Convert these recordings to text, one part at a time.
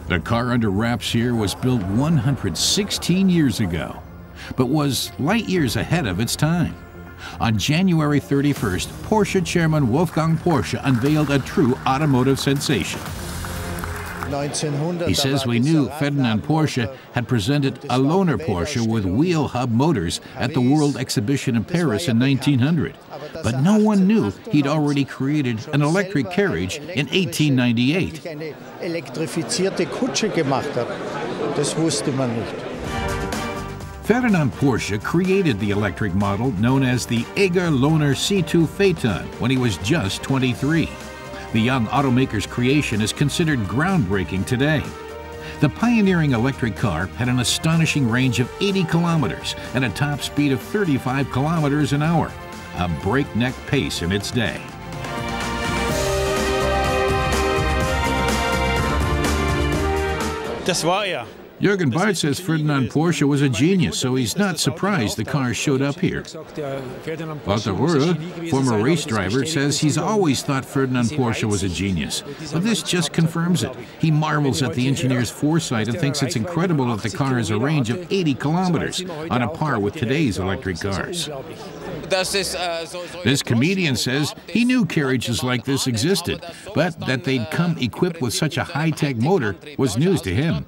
The car under wraps here was built 116 years ago, but was light years ahead of its time. On January 31st, Porsche chairman Wolfgang Porsche unveiled a true automotive sensation. He says we knew Ferdinand Porsche had presented a Lohner Porsche with wheel hub motors at the World Exhibition in Paris in 1900. But no one knew he'd already created an electric carriage in 1898. Ferdinand Porsche created the electric model known as the Egger Lohner C2 Phaeton when he was just 23. The young automaker's creation is considered groundbreaking today. The pioneering electric car had an astonishing range of 80 kilometers and a top speed of 35 kilometers an hour, a breakneck pace in its day. Das war er. Jürgen Barth says Ferdinand Porsche was a genius, so he's not surprised the car showed up here. Walter Röhre, former race driver, says he's always thought Ferdinand Porsche was a genius, but this just confirms it. He marvels at the engineer's foresight and thinks it's incredible that the car has a range of 80 kilometers, on a par with today's electric cars. This comedian says he knew carriages like this existed, but that they'd come equipped with such a high-tech motor was news to him.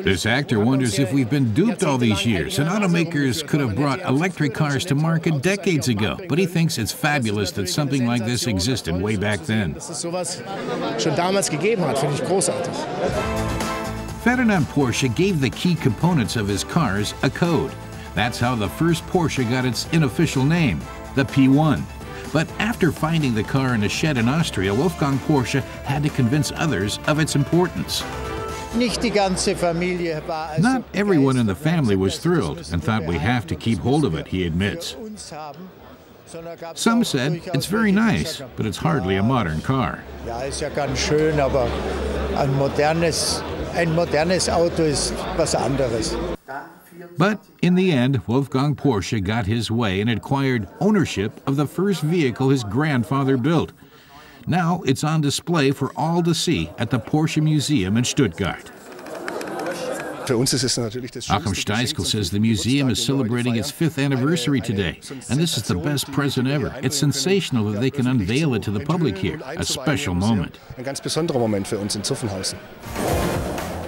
This actor wonders if we've been duped all these years, and automakers could have brought electric cars to market decades ago, but he thinks it's fabulous that something like this existed way back then. Ferdinand Porsche gave the key components of his cars a code. That's how the first Porsche got its unofficial name, the P1. But after finding the car in a shed in Austria, Wolfgang Porsche had to convince others of its importance. Not everyone in the family was thrilled and thought we have to keep hold of it, he admits. Some said it's very nice, but it's hardly a modern car. But in the end, Wolfgang Porsche got his way and acquired ownership of the first vehicle his grandfather built. Now it's on display for all to see at the Porsche Museum in Stuttgart. Achim Stejskal says the museum is celebrating its 5th anniversary today, and this is the best present ever. It's sensational that they can unveil it to the public here, a special moment.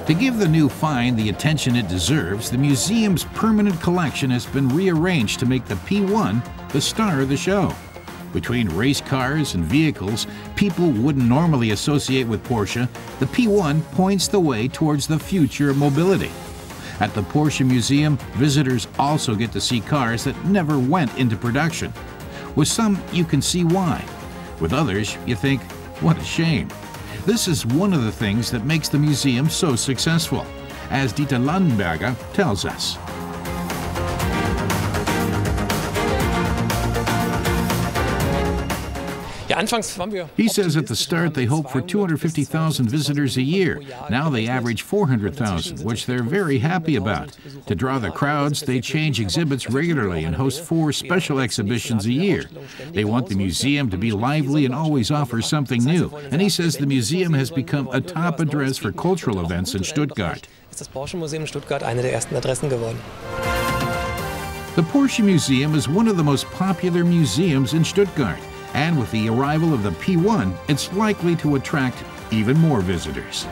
To give the new find the attention it deserves, the museum's permanent collection has been rearranged to make the P1 the star of the show. Between race cars and vehicles people wouldn't normally associate with Porsche, the P1 points the way towards the future of mobility. At the Porsche Museum, visitors also get to see cars that never went into production. With some, you can see why. With others, you think, what a shame. This is one of the things that makes the museum so successful, as Dieter Landenberger tells us. He says at the start they hoped for 250,000 visitors a year. Now they average 400,000, which they're very happy about. To draw the crowds, they change exhibits regularly and host 4 special exhibitions a year. They want the museum to be lively and always offer something new. And he says the museum has become a top address for cultural events in Stuttgart. The Porsche Museum is one of the most popular museums in Stuttgart. And with the arrival of the P1, it's likely to attract even more visitors.